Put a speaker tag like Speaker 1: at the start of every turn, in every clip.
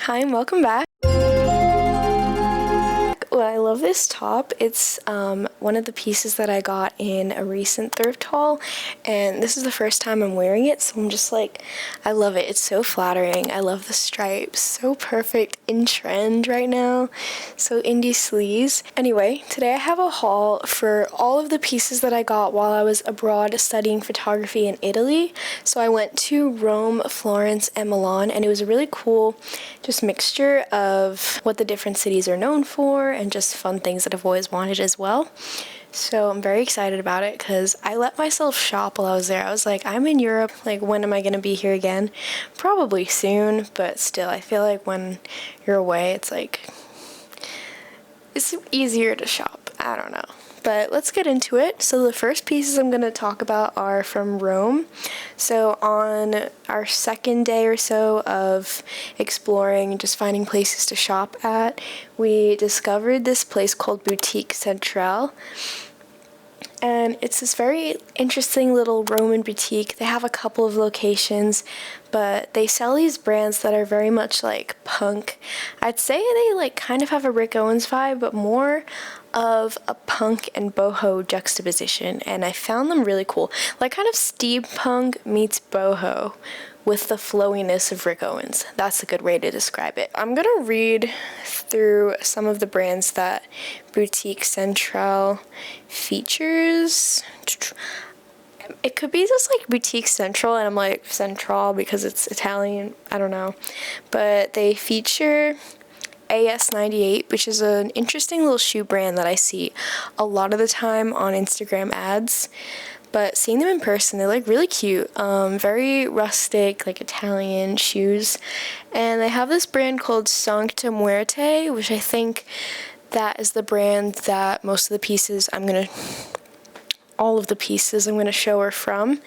Speaker 1: Hi and welcome back. Well, I love this top. It's one of the pieces that I got in a recent thrift haul, and this is the first time I'm wearing it, so I'm just like, I love it. It's so flattering. I love the stripes. So perfect, in trend right now. So indie sleeves. Anyway, today I have a haul for all of the pieces that I got while I was abroad studying photography in Italy. So I went to Rome, Florence, and Milan, and it was a really cool just mixture of what the different cities are known for and just fun things that I've always wanted as well. So I'm very excited about it because I let myself shop while I was there. I was like, I'm in Europe, like when am I going to be here again? Probably soon, but still I feel like when you're away it's like, it's easier to shop. I don't know. But let's get into it. So the first pieces I'm going to talk about are from Rome. So on our second day or so of exploring, just finding places to shop at, we discovered this place called Boutique Centrale. And it's this very interesting little Roman boutique. They have a couple of locations, but they sell these brands that are very much like punk. I'd say they like kind of have a Rick Owens vibe, but more of a punk and boho juxtaposition, and I found them really cool. Like kind of steampunk meets boho with the flowiness of Rick Owens. That's a good way to describe it. I'm gonna read through some of the brands that Boutique Centrale features. It could be just like Boutique Central, and I'm like Central because it's Italian, I don't know. But they feature AS98, which is an interesting little shoe brand that I see a lot of the time on Instagram ads. But seeing them in person, they're like really cute, very rustic, like Italian shoes. And they have this brand called Sancta Muerte, which I think that is the brand that most of the pieces all of the pieces I'm going to show are from,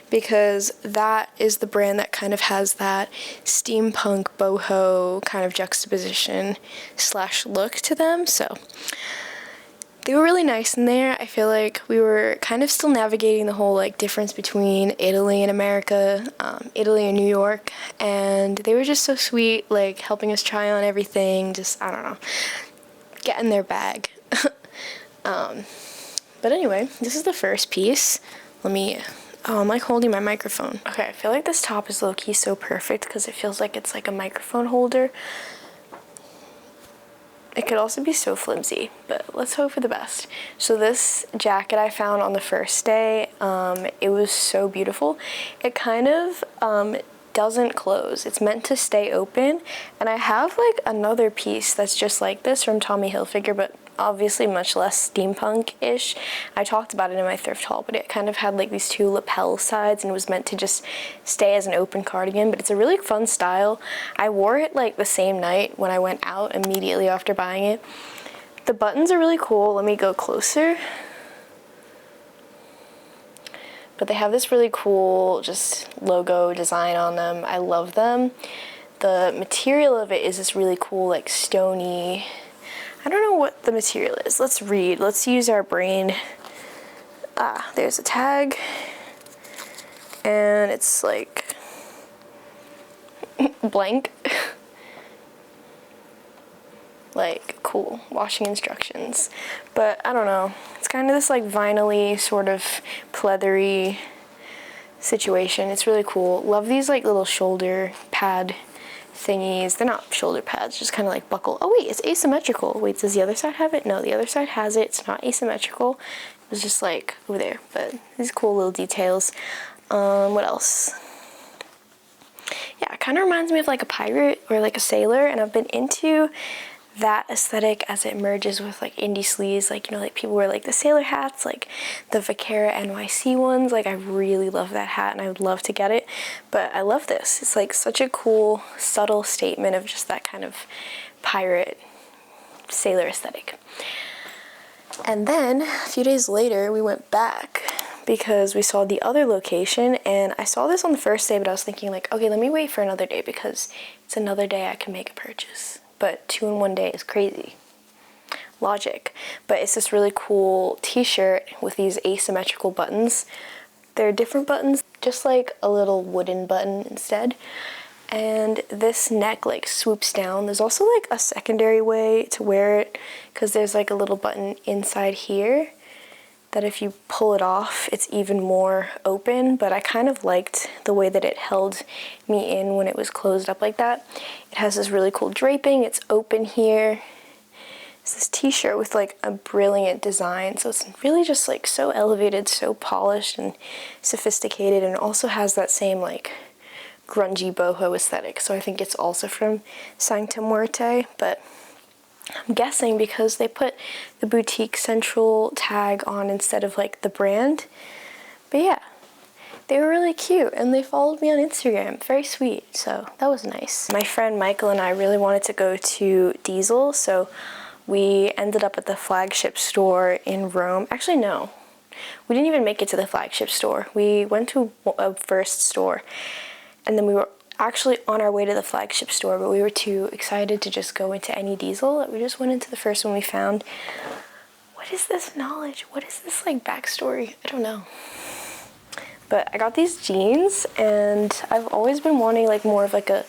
Speaker 1: because that is the brand that kind of has that steampunk boho kind of juxtaposition / look to them. So they were really nice in there. I feel like we were kind of still navigating the whole like difference between Italy and America, Italy and New York, and they were just so sweet, like helping us try on everything, just, I don't know, get in their bag. But anyway, this is the first piece. I'm like holding my microphone. Okay, I feel like this top is low-key so perfect because it feels like it's like a microphone holder. It could also be so flimsy, but let's hope for the best. So this jacket I found on the first day, it was so beautiful. It kind of doesn't close. It's meant to stay open, and I have like another piece that's just like this from Tommy Hilfiger, but obviously much less steampunk-ish. I talked about it in my thrift haul, but it kind of had like these two lapel sides and it was meant to just stay as an open cardigan, but it's a really fun style. I wore it like the same night when I went out immediately after buying it. The buttons are really cool. Let me go closer. But they have this really cool just logo design on them. I love them. The material of it is this really cool like stony, I don't know what the material is. Let's read. Let's use our brain. There's a tag. And it's like blank. Like, cool. Washing instructions. But I don't know. It's kind of this like vinyl-y, sort of pleathery situation. It's really cool. Love these like little shoulder pad thingies. They're not shoulder pads, just kind of like buckle. Oh wait, it's asymmetrical. Wait, does the other side have it? No, the other side has it. It's not asymmetrical. It was just like over there, but these cool little details. What else? Yeah, it kind of reminds me of like a pirate or like a sailor, and I've been into that aesthetic as it merges with like indie sleeves, like, you know, like people wear like the sailor hats, like the Vaquera NYC ones. Like I really love that hat and I would love to get it, but I love this. It's like such a cool subtle statement of just that kind of pirate sailor aesthetic. And then a few days later we went back because we saw the other location, and I saw this on the first day, but I was thinking like, okay, let me wait for another day because it's another day I can make a purchase. But 2 in 1 day is crazy. Logic. But it's this really cool t-shirt with these asymmetrical buttons. They're different buttons, just like a little wooden button instead. and this neck like swoops down. There's also like a secondary way to wear it because there's like a little button inside here that if you pull it off, it's even more open, but I kind of liked the way that it held me in when it was closed up like that. It has this really cool draping, it's open here. It's this t-shirt with like a brilliant design, so it's really just like so elevated, so polished and sophisticated, and it also has that same like grungy boho aesthetic, so I think it's also from Sancta Muerte, but I'm guessing because they put the boutique central tag on instead of like the brand. But yeah, they were really cute and they followed me on Instagram. Very sweet, so that was nice. My friend Michael and I really wanted to go to Diesel, so we ended up at the flagship store in Rome. Actually, no. We didn't even make it to the flagship store. We went to a first store and then we were actually on our way to the flagship store, but we were too excited to just go into any Diesel that we just went into the first one we found. What is this knowledge? What is this like backstory? I don't know. But I got these jeans and I've always been wanting like more of like a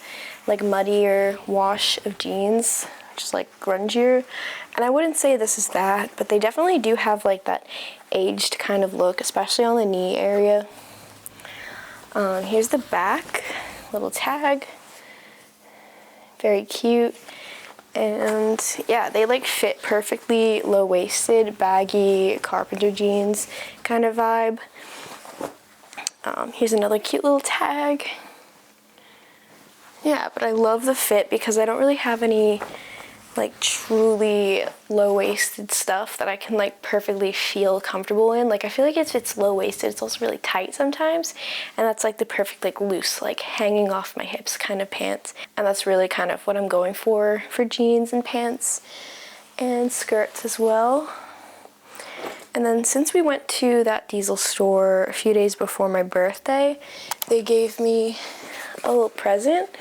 Speaker 1: muddier wash of jeans, just like grungier. And I wouldn't say this is that, but they definitely do have like that aged kind of look, especially on the knee area. Here's the back. Little tag, very cute, and yeah, they like fit perfectly, low-waisted, baggy carpenter jeans kind of vibe. Here's another cute little tag. Yeah, but I love the fit because I don't really have any like truly low-waisted stuff that I can like perfectly feel comfortable in. Like I feel like if it's low-waisted, it's also really tight sometimes, and that's like the perfect like loose, like hanging off my hips kind of pants, and that's really kind of what I'm going for jeans and pants and skirts as well. And then since we went to that Diesel store a few days before my birthday, they gave me a little present,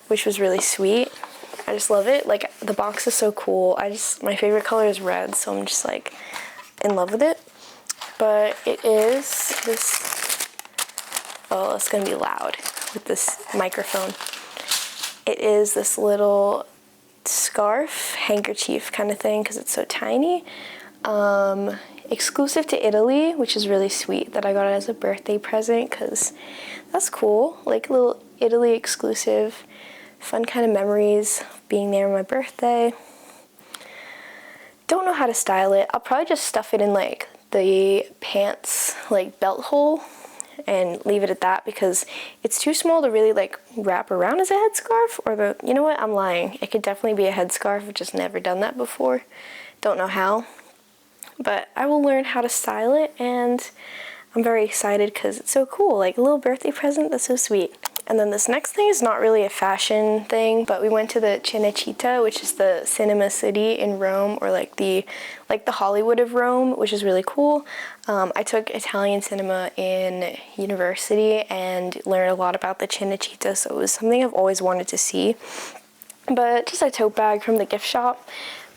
Speaker 1: which was really sweet. I just love it. Like, the box is so cool. My favorite color is red, so I'm just like in love with it. But it is this, oh, it's gonna be loud with this microphone. It is this little scarf, handkerchief kind of thing, because it's so tiny. Exclusive to Italy, which is really sweet that I got it as a birthday present, because that's cool. Like a little Italy exclusive, fun kind of memories being there on my birthday. Don't know how to style it. I'll probably just stuff it in like the pants like belt hole and leave it at that, because it's too small to really like wrap around as a headscarf, or the, you know what, I'm lying. It could definitely be a headscarf. I've just never done that before. Don't know how, but I will learn how to style it, and I'm very excited because it's so cool. Like a little birthday present, that's so sweet. And then this next thing is not really a fashion thing, but we went to the Cinecitta, which is the cinema city in Rome, or like the Hollywood of Rome, which is really cool. I took Italian cinema in university and learned a lot about the Cinecitta, so it was something I've always wanted to see. But just a tote bag from the gift shop,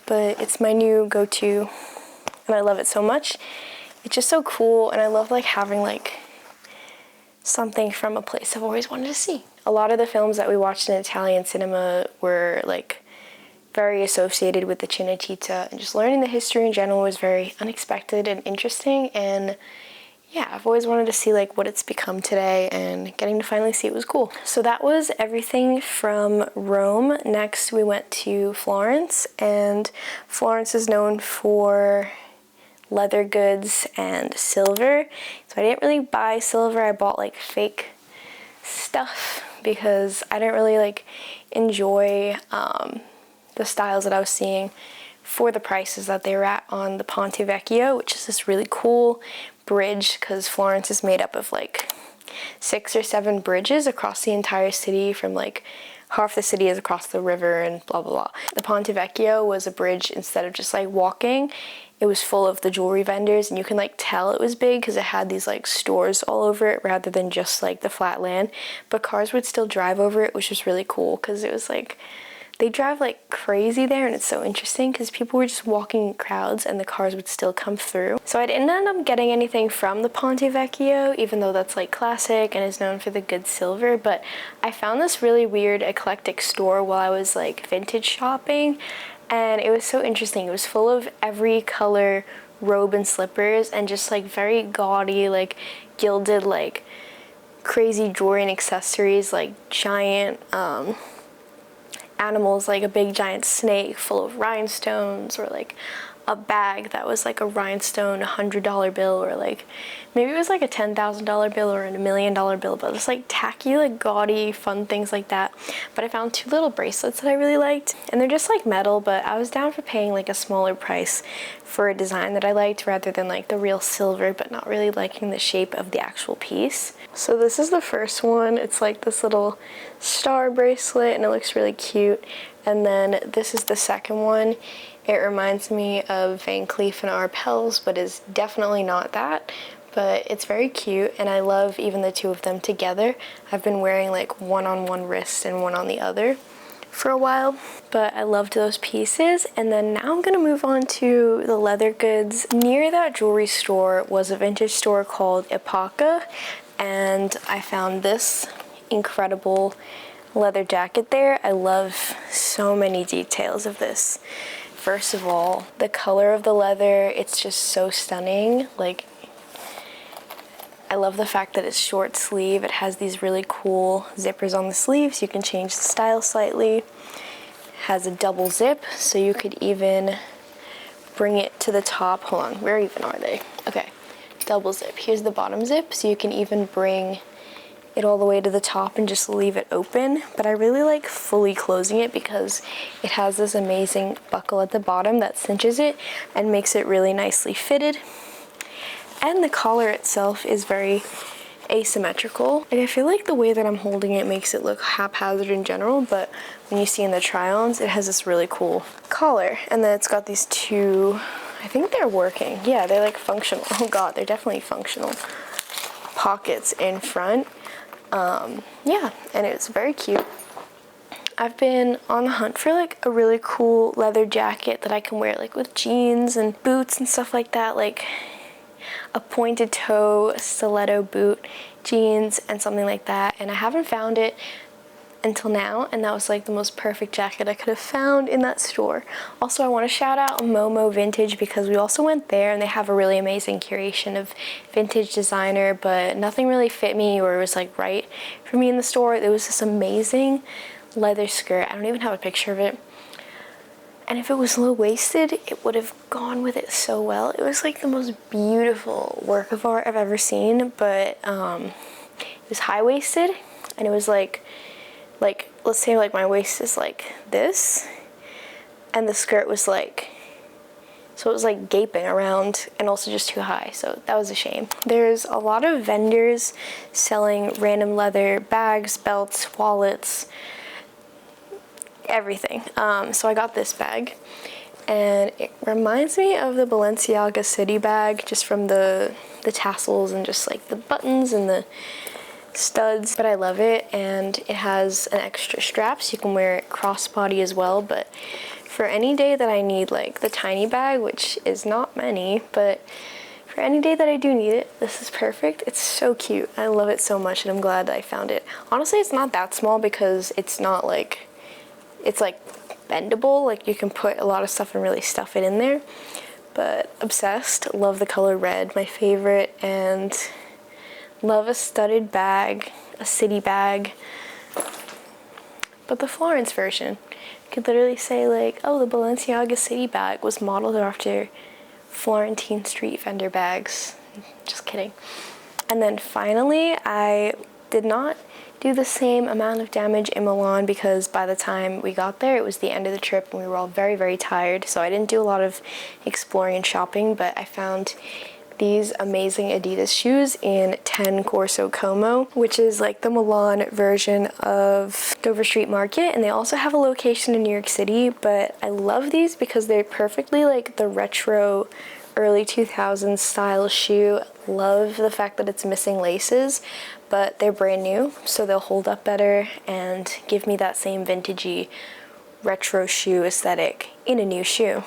Speaker 1: but it's my new go-to, and I love it so much. It's just so cool, and I love like having like something from a place I've always wanted to see. A lot of the films that we watched in Italian cinema were like very associated with the Cinecitta, and just learning the history in general was very unexpected and interesting, and yeah, I've always wanted to see like what it's become today, and getting to finally see it was cool. So that was everything from Rome. Next we went to Florence, and Florence is known for leather goods and silver, so I didn't really buy silver. I bought like fake stuff because I didn't really like enjoy the styles that I was seeing for the prices that they were at on the Ponte Vecchio, which is this really cool bridge, because Florence is made up of like 6 or 7 bridges across the entire city. From like half the city is across the river and blah blah blah. The Ponte Vecchio was a bridge. Instead of just like walking, it was full of the jewelry vendors, and you can like tell it was big because it had these like stores all over it rather than just like the flat land. But cars would still drive over it, which was really cool because it was like they drive like crazy there, and it's so interesting because people were just walking in crowds and the cars would still come through. So I didn't end up getting anything from the Ponte Vecchio, even though that's like classic and is known for the good silver, but I found this really weird eclectic store while I was like vintage shopping, and it was so interesting. It was full of every color robe and slippers and just like very gaudy, like gilded, like crazy jewelry and accessories, like giant animals, like a big giant snake full of rhinestones, or like a bag that was like a rhinestone $100 bill, or like maybe it was like a $10,000 bill or a $1 million bill, but just like tacky, like gaudy, fun things like that. But I found 2 little bracelets that I really liked, and they're just like metal, but I was down for paying like a smaller price for a design that I liked rather than like the real silver, but not really liking the shape of the actual piece. So this is the first one. It's like this little star bracelet and it looks really cute. And then this is the second one. It reminds me of Van Cleef and Arpels, but is definitely not that. But it's very cute, and I love even the 2 of them together. I've been wearing like one on one wrist and one on the other for a while, but I loved those pieces. And then now I'm gonna move on to the leather goods. Near that jewelry store was a vintage store called Epoca, and I found this incredible leather jacket there. I love so many details of this. First of all, the color of the leather, it's just so stunning. Like, I love the fact that it's short sleeve. It has these really cool zippers on the sleeves. You can change the style slightly. It has a double zip, so you could even bring it to the top. Hold on, where even are they? Okay, double zip. Here's the bottom zip, so you can even bring it all the way to the top and just leave it open. But I really like fully closing it because it has this amazing buckle at the bottom that cinches it and makes it really nicely fitted. And the collar itself is very asymmetrical. Like, I feel like the way that I'm holding it makes it look haphazard in general, but when you see in the try-ons, it has this really cool collar. And then it's got these 2, I think they're working. Yeah, they're like functional. Oh god, they're definitely functional pockets in front. Yeah, and it's very cute. I've been on the hunt for like a really cool leather jacket that I can wear like with jeans and boots and stuff like that, like a pointed toe stiletto boot, jeans, and something like that, and I haven't found it until now, and that was like the most perfect jacket I could have found in that store. Also, I want to shout out Momo Vintage because we also went there and they have a really amazing curation of vintage designer, but nothing really fit me or was like right for me in the store. There was this amazing leather skirt. I don't even have a picture of it. And if it was low-waisted, it would have gone with it so well. It was like the most beautiful work of art I've ever seen, but it was high-waisted, and it was like, let's say like my waist is like this, and the skirt was like, so it was like gaping around and also just too high, so that was a shame. There's a lot of vendors selling random leather bags, belts, wallets, everything. So I got this bag, and it reminds me of the Balenciaga City bag, just from the tassels and just like the buttons and the studs, but I love it. And it has an extra strap so you can wear it crossbody as well, but for any day that I need like the tiny bag, which is not many, but for any day that I do need it, this is perfect. It's so cute. I love it so much, and I'm glad that I found it. Honestly, it's not that small because it's not like, it's like bendable, like you can put a lot of stuff and really stuff it in there. But obsessed. Love the color red, my favorite, and love a studded bag, a city bag. But the Florence version, you could literally say like, oh, the Balenciaga City bag was modeled after Florentine street vendor bags. Just kidding. And then finally, I did not do the same amount of damage in Milan because by the time we got there, it was the end of the trip and we were all very, very tired. So I didn't do a lot of exploring and shopping, but I found these amazing Adidas shoes in 10 Corso Como, which is like the Milan version of Dover Street Market. And they also have a location in New York City, but I love these because they're perfectly like the retro early 2000s style shoe. Love the fact that it's missing laces, but they're brand new, so they'll hold up better and give me that same vintagey retro shoe aesthetic in a new shoe.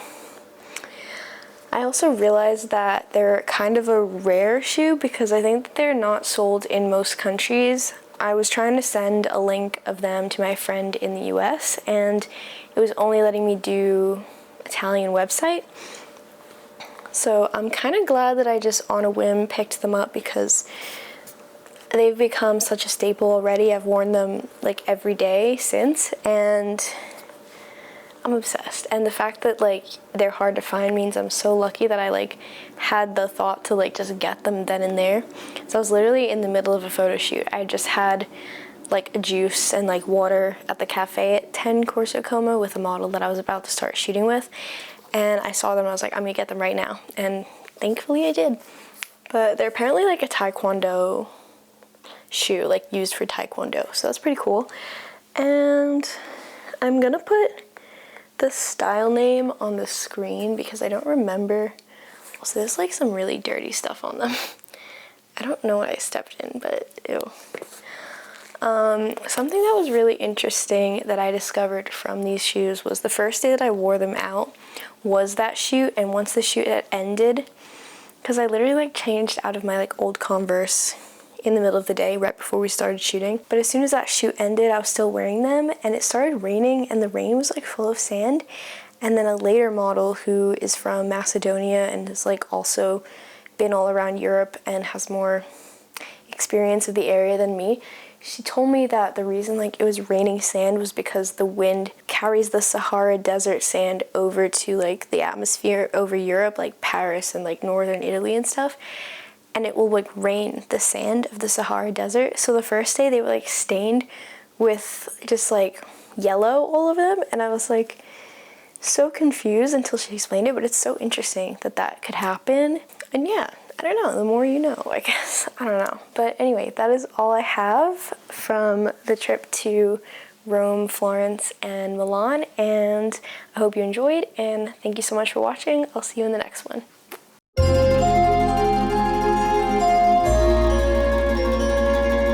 Speaker 1: I also realized that they're kind of a rare shoe because I think that they're not sold in most countries. I was trying to send a link of them to my friend in the US, and it was only letting me do Italian website. So I'm kind of glad that I just on a whim picked them up because they've become such a staple already. I've worn them like every day since, and I'm obsessed. And the fact that like they're hard to find means I'm so lucky that I like had the thought to like just get them then and there. So I was literally in the middle of a photo shoot. I just had like a juice and like water at the cafe at 10 Corso Como with a model that I was about to start shooting with, and I saw them and I was like, I'm gonna get them right now, and thankfully I did. But they're apparently like a taekwondo shoe, like used for taekwondo, so that's pretty cool. And I'm gonna put the style name on the screen because I don't remember. So there's like some really dirty stuff on them. I don't know what I stepped in, but ew. Something that was really interesting that I discovered from these shoes was the first day that I wore them out was that shoot, and once the shoot had ended, because I literally like changed out of my like old Converse in the middle of the day right before we started shooting, but as soon as that shoot ended I was still wearing them, and it started raining and the rain was like full of sand. And then a later model who is from Macedonia and has like also been all around Europe and has more experience of the area than me, she told me that the reason like it was raining sand was because the wind carries the Sahara Desert sand over to like the atmosphere over Europe, like Paris and like northern Italy and stuff, and it will like rain the sand of the Sahara Desert. So the first day they were like stained with just like yellow all over them, and I was like so confused until she explained it, but it's so interesting that that could happen. And yeah, I don't know, the more you know, I guess. I don't know. But anyway, that is all I have from the trip to Rome, Florence, and Milan, and I hope you enjoyed, and thank you so much for watching. I'll see you in the next one.